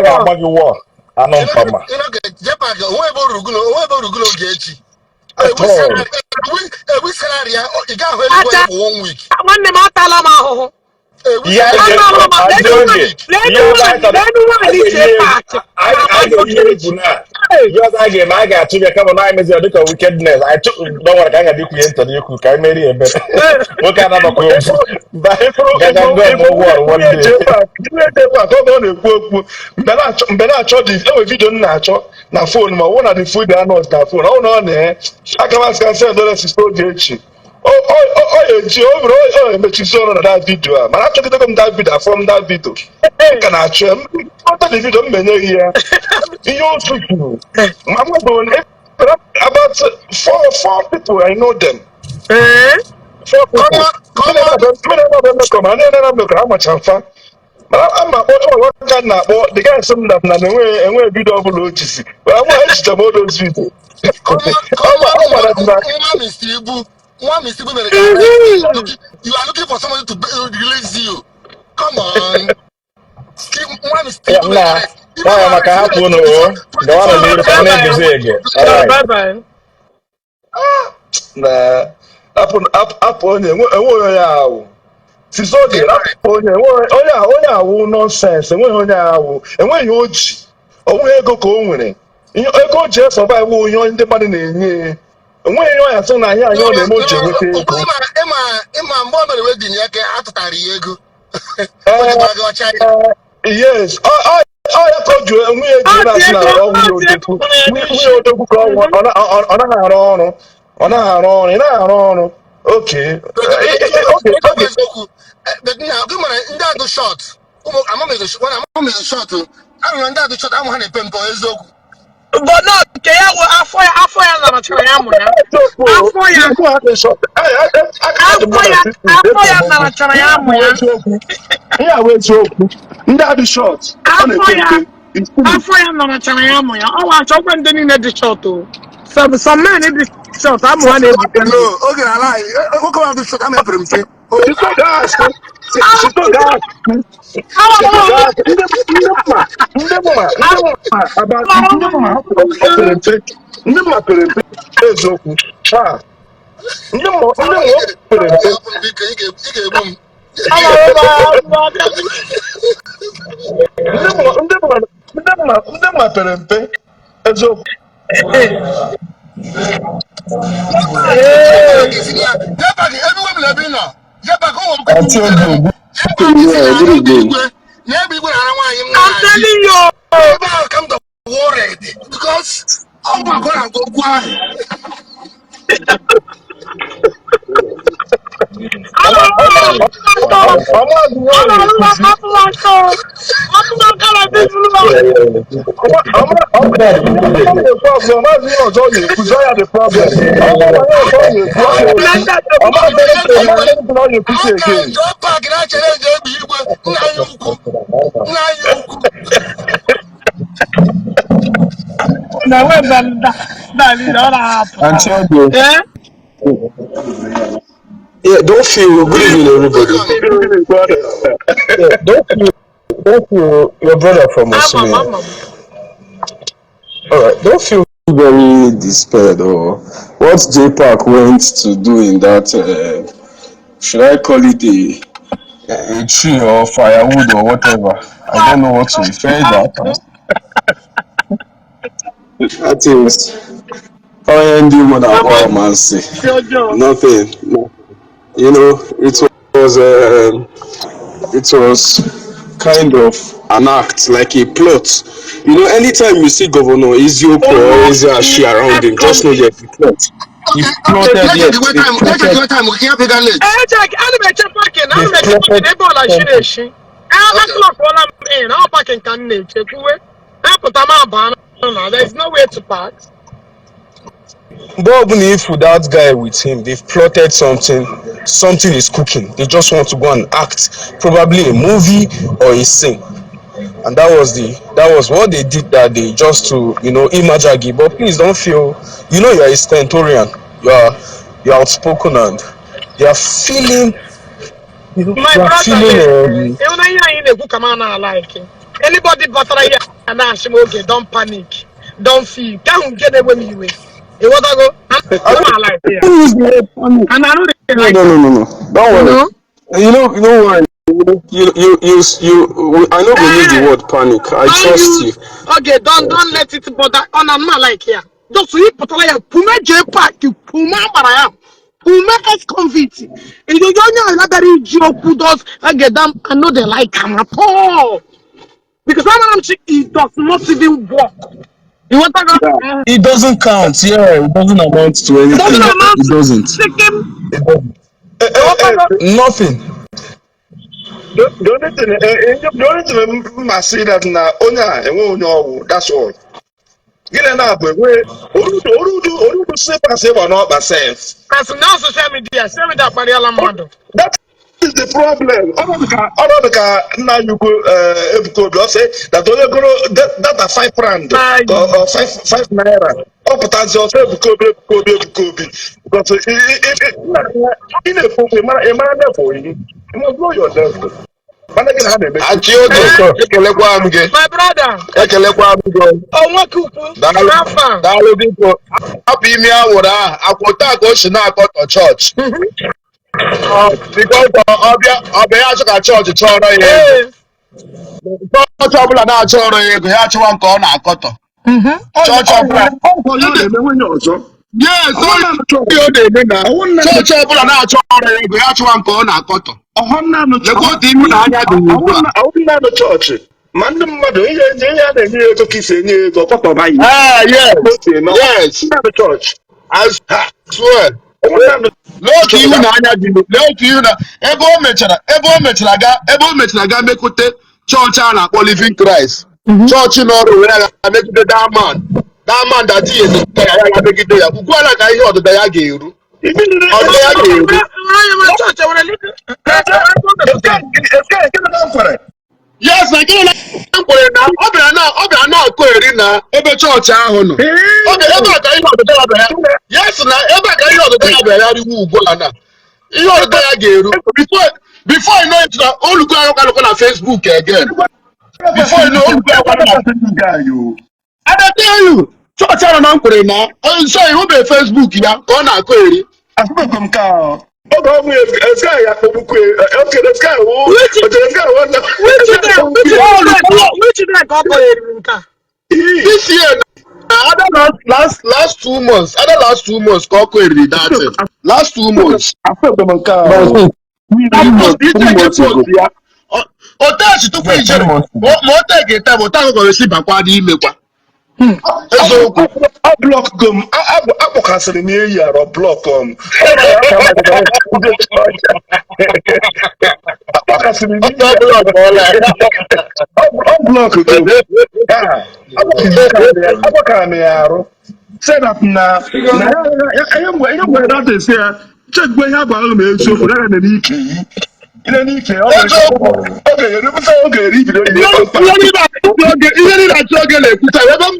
ga-agba gị wụọ anụ mpama Jpac onwe ebe orugulo Ogechi ewi salary ya ị ga-ahụ eluigwe for 1 week. Nwanne m atala m ahụhụ. I got to come on. I'm a wickedness. I took no one can do you can marry a better. What kind of a video na phone ma one of the food na phone. Oh no, I can send dollars to Ogechi. Oh, mechizoro na that video. Man, I'm talking about that video from that video. Can I tell you? After the video, many here. You people. I'm going about four people. I know them. 4 people. Come on. How much I'm far? I'm the guy some that na enwe video of Ogechi. But I'm watching all those videos. You are looking for somebody to release you. Come on. One is still arrest. Even Why am I arrest, you happen? know, Go on 24 and hours. leave can I again. All right. Bye bye. na apụ onye enweghị onye ahụ sisi oge apụ onye awụ nọnsensị enweghị onye ahụ enweghị oji onweghị ego ka o nwere ego o ji esọvaịvụ onye ndị mmadụ na-enye enweghị ihe ọya sị na ihe anyị ọ na-eme o ji enweta ego Ịma mgbe o mere wedin ya ka atụtara ya ego. yes ọya ka o ji nwunye ji na-asị na ọ nwunye odogwu ka ọ naghị arụ ọrụ ị naghị arụ ọrụ oke ndị adụ shọt amamezi shọt arụrụ ndị adụ shọt amụ ha na-epe mpe eziokwu. But no, nke ya wụ afọ ya narachara ya mụ ya. Afọ ya narachara ya mụ ya. Ihe a wee eziokwu ndị adụ shọt ọ na-epe mpe afọ ya narachara ya mụ ya. Ọ wa-achọkwa ndị niile dị shọt o. Some men dị shọt amụ ha na-ebute ndụ. Oge ala nwoke wa adụ shọt ama epere mpe. ndị mma pere mpe eziokwu ndị mma pere mpe ndị mma pere mpe eziokwu I'm telling you. Because oh my God, I'm going quiet. Yeah, don't feel good evening, everybody. Yeah, don't feel your brother from Australia. Alright, don't feel very despaired or what Jpac went to do in that should I call it a tree or firewood or whatever. I don't know what to refer that as. That is OND more than one man say. Nothing. You know, it was kind of an act, like a plot. You know, anytime you see Governor Izioko or Ezeashi around him, just know there's a plot. He plotted it. There's no way to park. But even if without guy with him, they've plotted something is cooking. They just want to go and act, probably a movie or a scene. And that was what they did that day, just to, imagine. But please don't feel, you're a stentorian, you're outspoken, and you're feeling, My brother, anybody but okay, don't panic, don't feel, can't get away with you. You want to go? I'm not like here. And I know they like no. Don't worry. You know why? I know we need the word panic. I trust you. Okay, don't let it bother. On I'm not like here. Just you put like Puma Jpac, Puma Baraya, Puma ex-convict. And you don't know that joke who does get them. I know they like him at all. Because it does not even work. You want to go? It doesn't count. Yeah, it doesn't amount to anything. It doesn't. Nothing. The only thing I say that na onya enwe onye owu, that's all. Gịnị na-abụ enwe orudu save or not self. Because now social media, say me that Mariala Mado. That is the problem. All of the now you go say that only go that 5 rand or 5 naira. ọpụtazi ọsọ Ebuka Obi because ị na-efu okwu ị mara level yi you must know your level mana gị na ha na-eme achị oge ekelekwa m gị my brother ekelekwa m gị nwoke ukwu daalụ biko hapụ ime anwụrụ ahụ akwụta ka o si na-akọtọ chọọchị bikọs ọbịa ya achọ ka chọọchị chọrọ ya ego chọọchị ọbụla na-achọ ọrụ ya ego ya achọwa nke ọ na-akọtọ chọọchị ọbụla yes ọ na-eme na chọọchị ọbụla na-achọ ọrụ ya ego ya achọwa nke ọ na-akọtọ lekwa otu ihu na anya dị ugbu a ọhụnanụ chọọchị ma ndị mmadụ ihe a na-enye ya ego ka isi enye ya ego ọkpọtọba yes chọọchị I swear lee otu ihu na anya dị lee otu ihu na ebe o mechara ga mekute chọọchị a na-akpọ Living Christ chọọchị n'ọrụ were ya megide daman dati eze ya megide ya ugbuala ka ihe ọdịda ya ga-eru yes na gịnị na nkwere na ọ bịara na-akụ eri na ebe chọọchị ahụ nọ ebe a ka ihe ọdịda ya bịara yes na ebe a ka ihe ọdịda ya bịara ya riwu ugbu a na ihe ọdịda ya ga-eru before you know it na olugo alụkwa na Facebook again before you know olugo alụkwa I tell you chọọchị ahụ na nkwere na nsọ ihụbe Facebook ya ka ọ na-akụ eri afụbeghị m ka oge ọ bụ Sky ya kpọgbukwe okere Sky this year other last 2 months ka ọ kụ eriri datin last 2 months afụbeghị m ka otechi tupu ijere ma ote ga-ete bụ ote ahụ esi bakwa n'imekwa eziokwu ablọkgo m akpọkasịrị m eyi arọ blọk m akpọkasịrị m agbakara m ya arụ sedat na ihe nwere data esi ya chekwa ihe agbara m eziokwu na na n'ike ile n'ike ọ ga-eri ibido ihe niile achọ oge na-ekwuta ebe m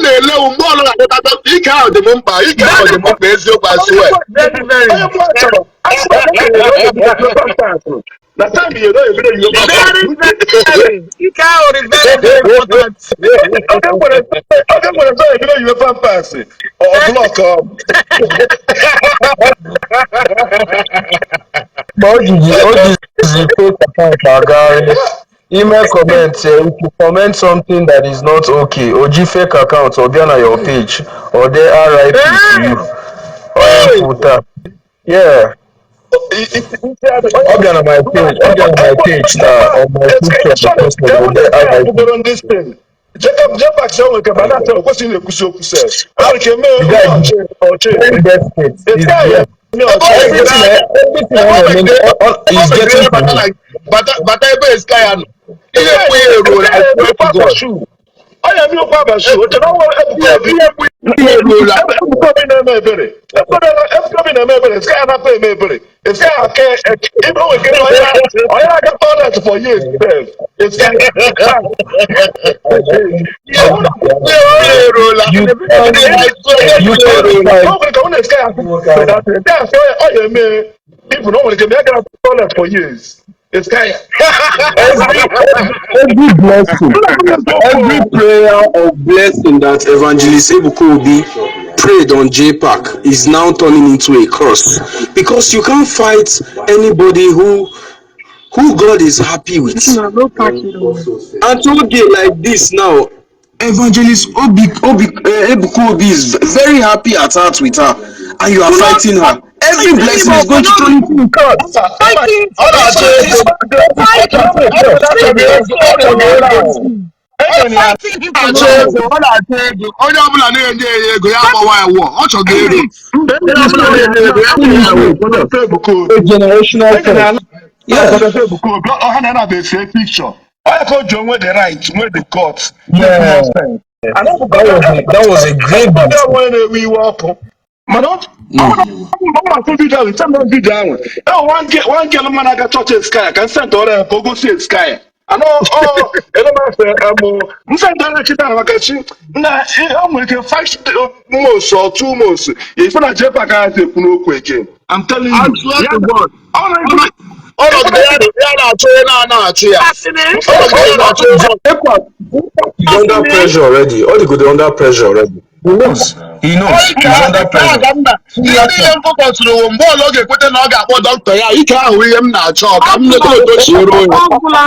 na-elewu mgbe ọlụ na-akpọta ike ahụ dị m mkpa eziokwu asụwe na time you know ebido you ike ahụ dị very important oge nwere so ebido you pass or block but Ogechi fake account agari. Email comment if you comment something that is not okay. Ogechi fake account or be on your page or they RIP to you. Yeah. I'll be on my page. On my picture. On this thing. Jpac say we can bana tell question e kusi oku se. I can me bata ebe Sky ya nọ ihe ekwu ya eruo I am your father show. You know what? Everybody na ebere. Everybody na ebere. Sky na pay ebere. Sky okay. Even we get I got toilet for years. It's people don't want to get me. I got toilet for years. It's kind of every blessing, every prayer of blessing that Evangelist Ebuka Obi prayed on Jpac is now turning into a curse, because you can't fight anybody who God is happy with. And today like this now, Evangelist Ebuka Obi is very happy at heart with her, and you are fighting her. Every blessing is going to turn into a curse. Onye ọbụla na-enye ya ego ya agbawa ya wụọ ọ chọrọ ego. Generational curse. Yeah, picture. I called you with the right, with the court. Yeah, that was a great when we walk. Man, one girl man I got church in Sky. I can send all go see Sky. Ano, oh, eno master, msandana kita wakachi, na, mweke 5 months or 2 months, if na Jpac has a kuno again. I'm telling you. I swear to God. All Of the Jpac He's under pressure already. All the good under pressure already. He knows. He knows. He's under pressure. ndị ihe mfọkọtụrụ mgbe ọla ọ ga-ekweta na ọ ga-akpọ dọkịta ya ike ahụ ihe m na-achọ ka m nyeta otochiere onye enweghị ihe ọbụla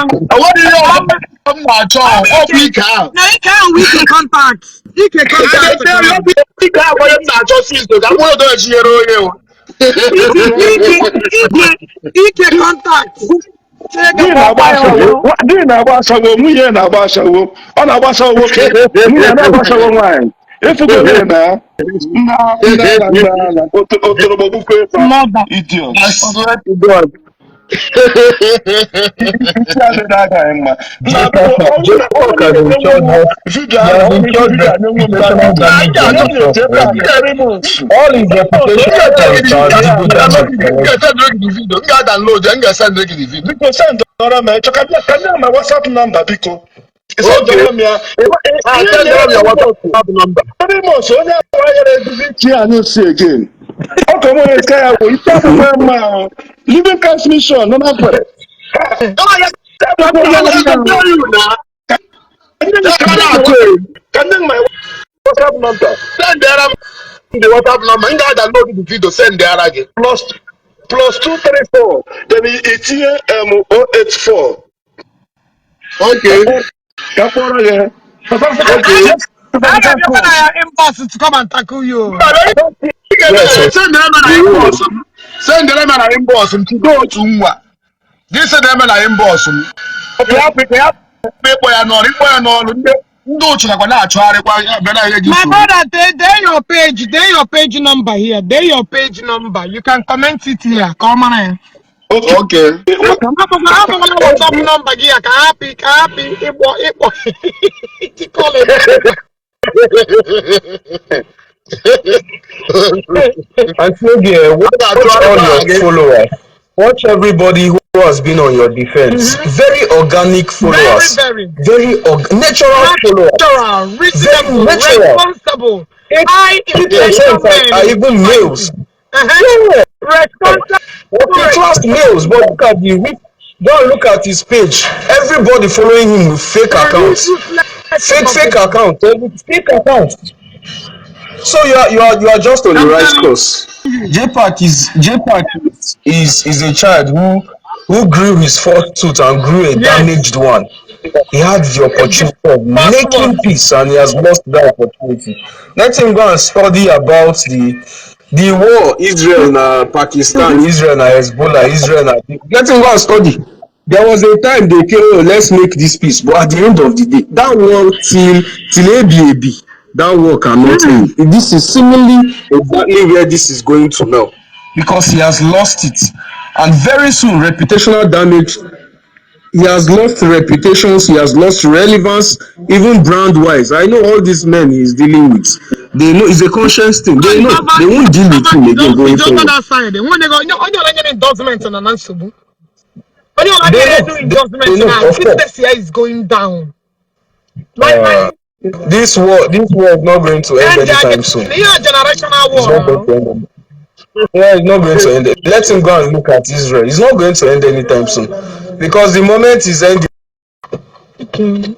m na-achọ ọgwụ ike ahụ ike ahụ ike contact ike ahụ onye m na-achọ sisto ka m nwere otochiere onye ike contact di na-agba asawo nwunye na-agba asawo ọ na-agbasawo nwoke nwunye na-agbasawo nwaanyị efugo nwunye na otorobo bukwe idiot. All his my WhatsApp number, Biko. Again. Living transmission, no matter. Can my WhatsApp number? Send the WhatsApp number. You guys download the video. Send the again. Plus 234. Then it's here 084. Okay. Okay. Impossible to come and tackle you. Send the lemon inbox to go to Mwa. This is the lemon inbox. My brother, they your page number here. They your page number. You can comment it here. Come on. Okay. WhatsApp number here. Happy. Call it. And so, watch all your followers. Watch everybody who has been on your defense. Very organic followers. Very natural followers. Reasonable, responsible. 80% are even males. Responsible. Okay, class males, but look at don't look at his page. Everybody following him with fake accounts. Fake account. Fake account. So you are just on the right course. Jpac is a child who grew his first tooth and grew a damaged one. He had the opportunity of making peace and he has lost that opportunity. Let him go and study about the war Israel and Pakistan, Israel and Hezbollah, Israel and let him go and study. There was a time they came, let's make this peace, but at the end of the day, that war till ABAB, that war cannot end. This is seemingly exactly where this is going to now, because he has lost it, and very soon reputational damage. He has lost reputations, he has lost relevance, even brand wise. I know all these men he's dealing with. They know it's a conscious thing. They know they won't deal with him again going forward. When they go, endorsement on an answer. When you like do endorsement now, business here is going down. This war is not going to end anytime soon. Generational war. Yeah, it's not going to end. Let him go and look at Israel. It's not going to end anytime soon, because the moment is ending. Okay.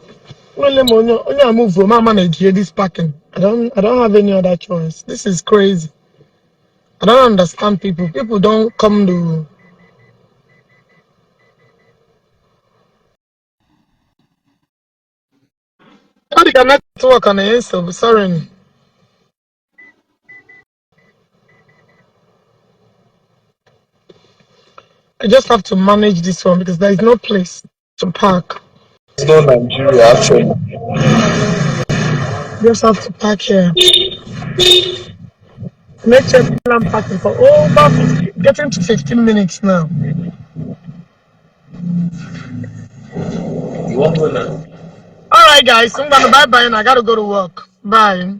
Only I move from my manager this packing. I don't have any other choice. This is crazy. I don't understand people. People don't come to. I cannot work on the answer. Sorry. I just have to manage this one because there is no place to park. It's not Nigeria, actually. Just have to park here. Make sure I'm parking for over 50, getting to 15 minutes now. You want to go now? Alright guys, I'm gonna bye and I gotta go to work. Bye.